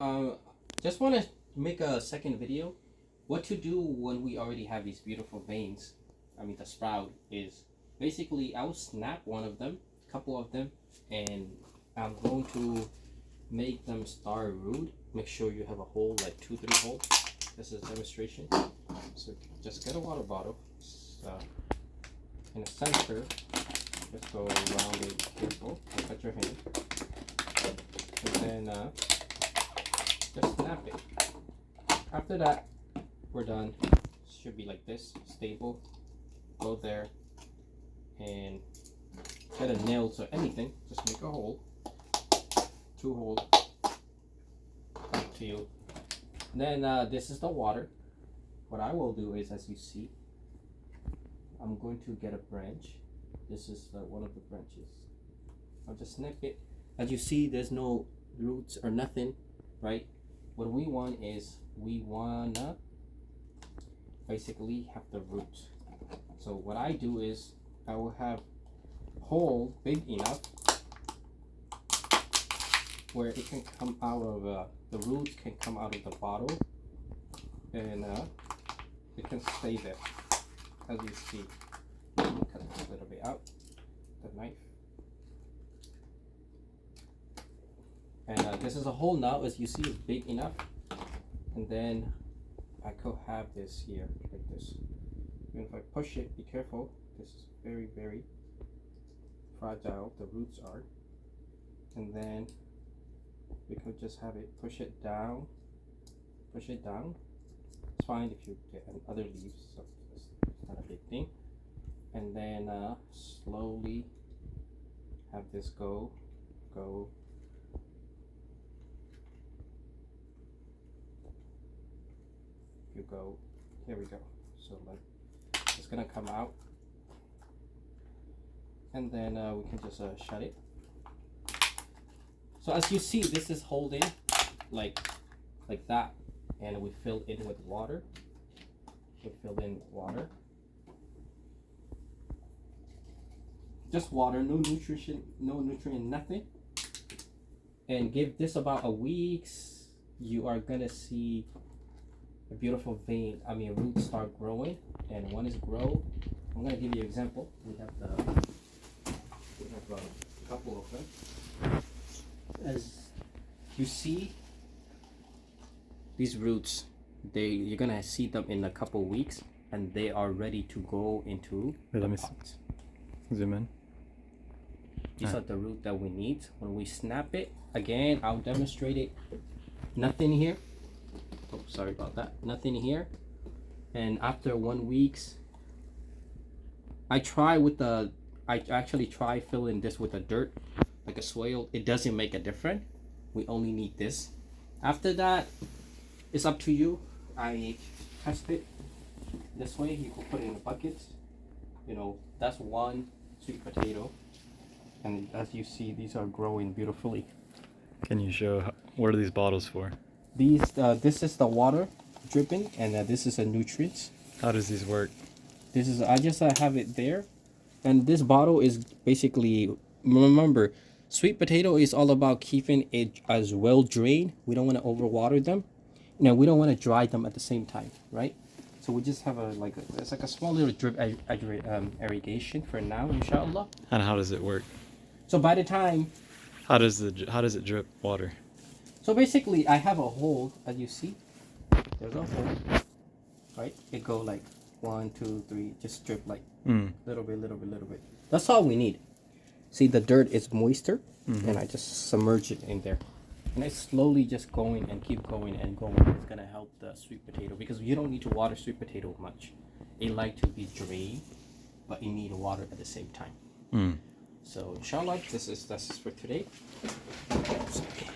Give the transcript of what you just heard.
Uh, just want to make a second video. What to do when we already have these beautiful veins. I mean, the sprout is basically I'll snap one of them, couple of them, and I'm going to make them start root. Make sure you have a hole, like 2-3 holes. This is a demonstration. So just get a water bottle. In the center, just go around it careful. Don't cut your hand. And then just snap it. After that, we're done. Should be like this, stable. Go there and get a nail or anything. Just make a hole. 2 holes. Up to you. And then this is the water. What I will do is, as you see, I'm going to get a branch. This is one of the branches. I'll just snip it. As you see, there's no roots or nothing, right? What we want is we wanna basically have the roots. So what I do is I will have a hole big enough where it can come out of the roots can come out of the bottle, and it can stay there. As you see, cut this a little bit out the knife, and this is a hole now. As you see, it's big enough. And then I could have this here like this. And if I push it, be careful. This is very, very fragile. The roots are. And then we could just have it push it down. Push it down. It's fine if you get other leaves, so it's not a big thing. And then slowly have this go. You go. Here we go. So like it's gonna come out, and then we can just shut it. So as you see, this is holding like that, and we fill it with water. We fill in water, just water, no nutrition, nothing. And give this about a week. You are gonna see a beautiful vein, roots start growing. And one is grow. I'm gonna give you an example. We have a couple of them. As you see, these roots, you're gonna see them in a couple weeks, and they are ready to go into the pot. Zoom in. These are the root that we need. When we snap it, again, I'll demonstrate it. Nothing here. Oh, sorry about that. Nothing here. And after 1 week, I actually try filling this with the dirt, like a soil. It doesn't make a difference. We only need this. After that, it's up to you. I test it this way. You can put it in a bucket. That's one sweet potato. And as you see, these are growing beautifully. Can you show what are these bottles for? This is the water dripping, and this is a nutrients. How does these work? I just have it there, and this bottle is basically, remember, sweet potato is all about keeping it as well drained. We don't want to overwater them. We don't want to dry them at the same time, right? So we just have it's like a small little drip irrigation for now, inshallah. And how does it work? So by the time, how does it drip water? So basically, I have a hole, as you see. There's a hole, right? It go like 1, 2, 3, just drip like little bit. That's all we need. See, the dirt is moister, and I just submerge it in there. And it's slowly just going and keep going and going. It's gonna help the sweet potato, because you don't need to water sweet potato much. It like to be drained, but you need water at the same time. So inshallah, this is for today. Sorry.